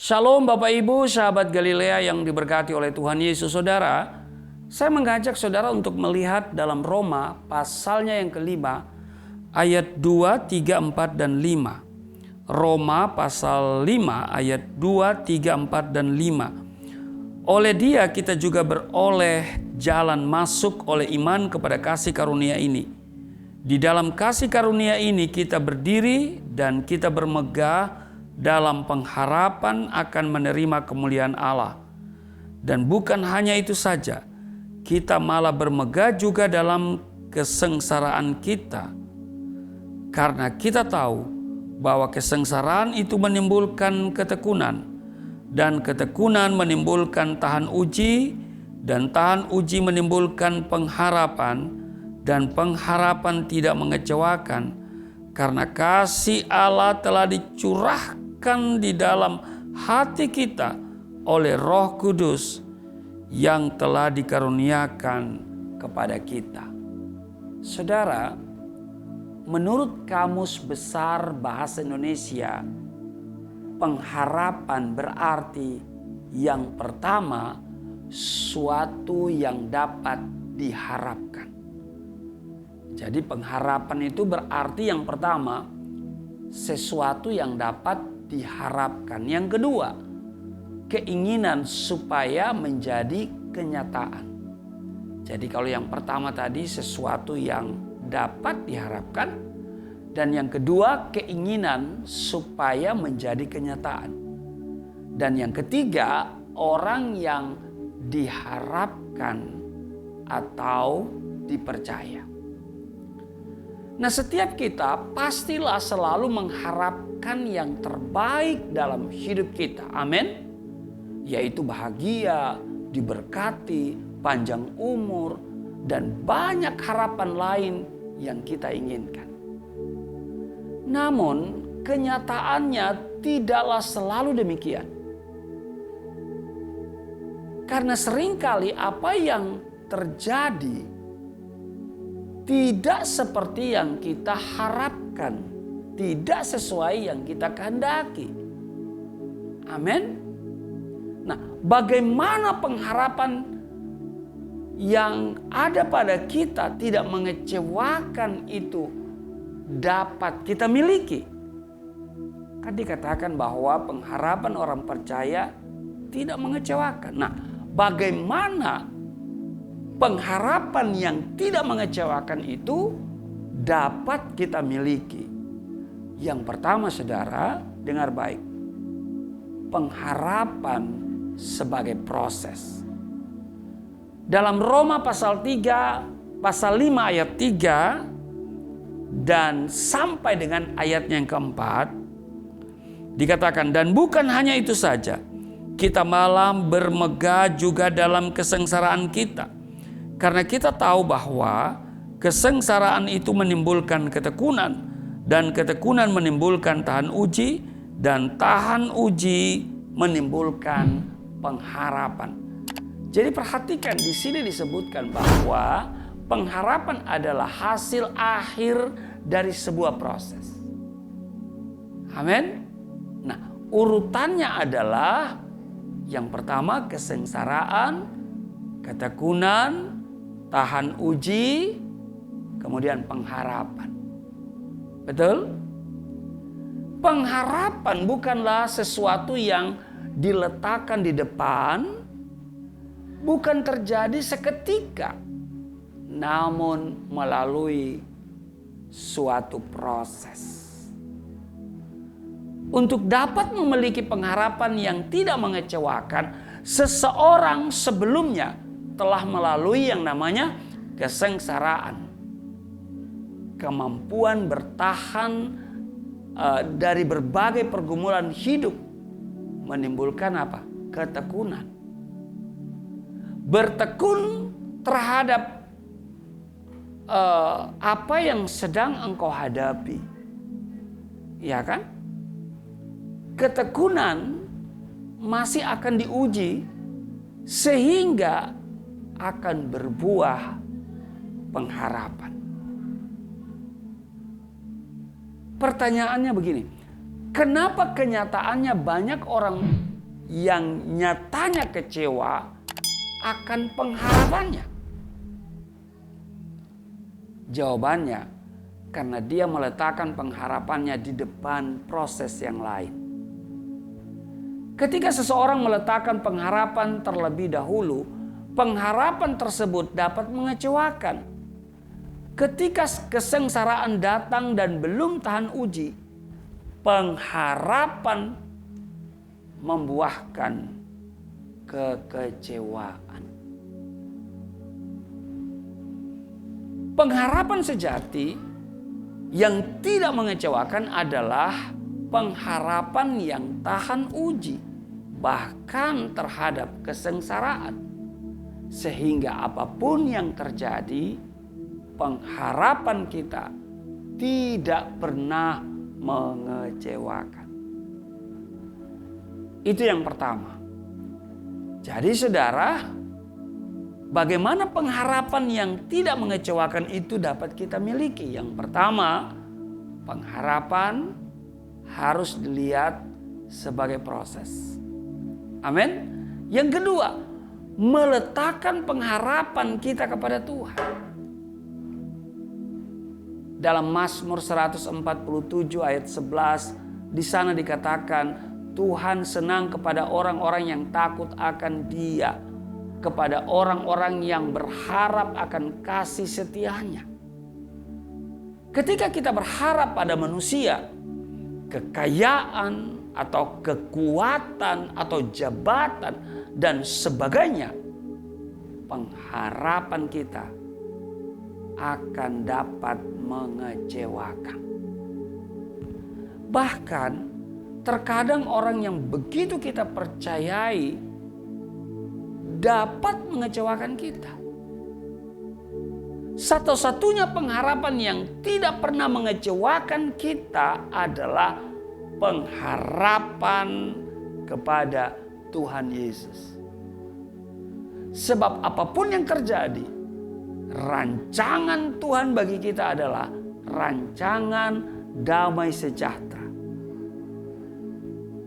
Shalom Bapak Ibu, sahabat Galilea yang diberkati oleh Tuhan Yesus. Saudara, saya mengajak saudara untuk melihat dalam Roma pasalnya yang kelima, ayat 2, 3, 4, dan 5. Roma pasal 5 ayat 2, 3, 4, dan 5. Oleh Dia kita juga beroleh jalan masuk oleh iman kepada kasih karunia ini. Di dalam kasih karunia ini kita berdiri dan kita bermegah dalam pengharapan akan menerima kemuliaan Allah. Dan bukan hanya itu saja, kita malah bermegah juga dalam kesengsaraan kita. Karena kita tahu bahwa kesengsaraan itu menimbulkan ketekunan, dan ketekunan menimbulkan tahan uji, dan tahan uji menimbulkan pengharapan, dan pengharapan tidak mengecewakan, karena kasih Allah telah dicurahkan di dalam hati kita oleh Roh Kudus yang telah dikaruniakan kepada kita. Saudara, menurut Kamus Besar Bahasa Indonesia, pengharapan berarti yang pertama, suatu yang dapat diharapkan. Jadi pengharapan itu berarti yang pertama, sesuatu yang dapat diharapkan. Yang kedua, keinginan supaya menjadi kenyataan. Jadi kalau yang pertama tadi sesuatu yang dapat diharapkan, dan yang kedua keinginan supaya menjadi kenyataan. Dan yang ketiga, orang yang diharapkan atau dipercaya. Nah, setiap kita pastilah selalu mengharapkan yang terbaik dalam hidup kita. Amin. Yaitu bahagia, diberkati, panjang umur, dan banyak harapan lain yang kita inginkan. Namun, kenyataannya tidaklah selalu demikian. Karena seringkali apa yang terjadi tidak seperti yang kita harapkan, tidak sesuai yang kita kehendaki. Amin. Nah, bagaimana pengharapan yang ada pada kita tidak mengecewakan itu dapat kita miliki? Kan dikatakan bahwa pengharapan orang percaya tidak mengecewakan. Nah, bagaimana pengharapan yang tidak mengecewakan itu dapat kita miliki? Yang pertama, saudara, dengar baik. Pengharapan sebagai proses. Dalam Roma pasal 3, pasal 5 ayat 3 dan sampai dengan ayatnya yang keempat, dikatakan, dan bukan hanya itu saja, kita malah bermegah juga dalam kesengsaraan kita. Karena kita tahu bahwa kesengsaraan itu menimbulkan ketekunan, dan ketekunan menimbulkan tahan uji, dan tahan uji menimbulkan pengharapan. Jadi perhatikan, di sini disebutkan bahwa pengharapan adalah hasil akhir dari sebuah proses. Amin. Nah, urutannya adalah yang pertama kesengsaraan, ketekunan, tahan uji, kemudian pengharapan. Betul? Pengharapan bukanlah sesuatu yang diletakkan di depan, bukan terjadi seketika, namun melalui suatu proses. Untuk dapat memiliki pengharapan yang tidak mengecewakan, seseorang sebelumnya telah melalui yang namanya kesengsaraan. Kemampuan bertahan dari berbagai pergumulan hidup menimbulkan apa? Ketekunan. Bertekun terhadap apa yang sedang engkau hadapi. Ya kan? Ketekunan masih akan diuji sehingga akan berbuah pengharapan. Pertanyaannya begini, kenapa kenyataannya banyak orang yang nyatanya kecewa akan pengharapannya? Jawabannya, karena dia meletakkan pengharapannya di depan proses yang lain. Ketika seseorang meletakkan pengharapan terlebih dahulu, pengharapan tersebut dapat mengecewakan. Ketika kesengsaraan datang dan belum tahan uji, pengharapan membuahkan kekecewaan. Pengharapan sejati yang tidak mengecewakan adalah pengharapan yang tahan uji, bahkan terhadap kesengsaraan. Sehingga apapun yang terjadi, pengharapan kita tidak pernah mengecewakan. Itu yang pertama. Jadi saudara, bagaimana pengharapan yang tidak mengecewakan itu dapat kita miliki? Yang pertama, pengharapan harus dilihat sebagai proses. Amin. Yang kedua, meletakkan pengharapan kita kepada Tuhan. Dalam Mazmur 147 ayat 11, di sana dikatakan, Tuhan senang kepada orang-orang yang takut akan Dia, kepada orang-orang yang berharap akan kasih setia-Nya. Ketika kita berharap pada manusia, kekayaan atau kekuatan atau jabatan dan sebagainya, pengharapan kita akan dapat mengecewakan. Bahkan terkadang orang yang begitu kita percayai dapat mengecewakan kita. Satu-satunya pengharapan yang tidak pernah mengecewakan kita adalah pengharapan kepada Tuhan Yesus. Sebab apapun yang terjadi, rancangan Tuhan bagi kita adalah rancangan damai sejahtera.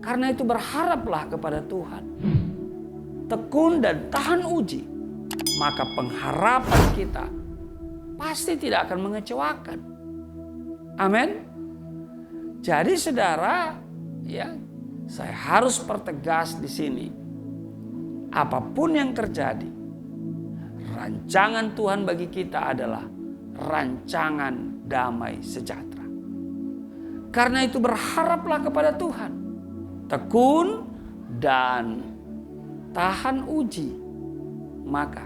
Karena itu berharaplah kepada Tuhan. Tekun dan tahan uji, maka pengharapan kita pasti tidak akan mengecewakan. Amin. Jadi saudara, ya, saya harus pertegas di sini. Apapun yang terjadi, rancangan Tuhan bagi kita adalah rancangan damai sejahtera. Karena itu berharaplah kepada Tuhan. Tekun dan tahan uji, maka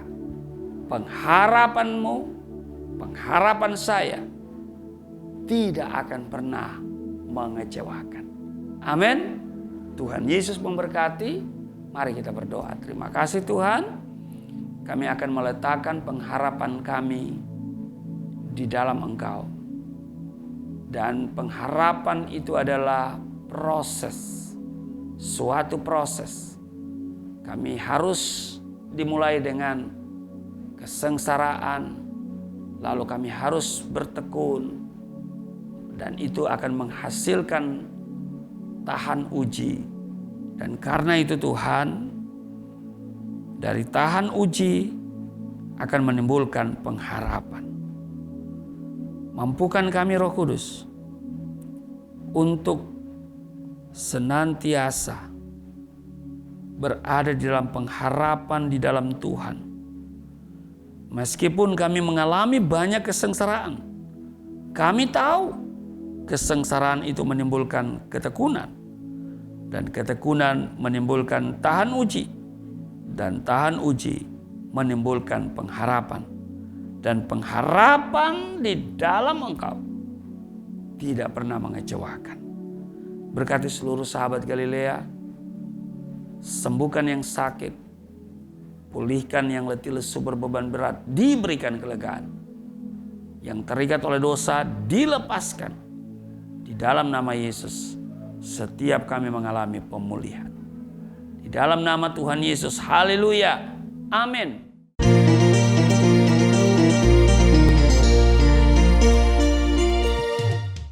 pengharapanmu, pengharapan saya tidak akan pernah mengecewakan. Amin. Tuhan Yesus memberkati. Mari kita berdoa. Terima kasih Tuhan. Kami akan meletakkan pengharapan kami di dalam Engkau. Dan pengharapan itu adalah proses. Suatu proses. Kami harus dimulai dengan kesengsaraan. Lalu kami harus bertekun. Dan itu akan menghasilkan tahan uji. Dan karena itu Tuhan, dari tahan uji akan menimbulkan pengharapan. Mampukan kami Roh Kudus untuk senantiasa berada di dalam pengharapan di dalam Tuhan. Meskipun kami mengalami banyak kesengsaraan, kami tahu kesengsaraan itu menimbulkan ketekunan. Dan ketekunan menimbulkan tahan uji. Dan tahan uji menimbulkan pengharapan. Dan pengharapan di dalam Engkau tidak pernah mengecewakan. Berkati seluruh sahabat Galilea. Sembuhkan yang sakit. Pulihkan yang letih lesu berbeban berat. Diberikan kelegaan. Yang terikat oleh dosa dilepaskan. Di dalam nama Yesus. Setiap kami mengalami pemulihan. Di dalam nama Tuhan Yesus. Haleluya. Amin.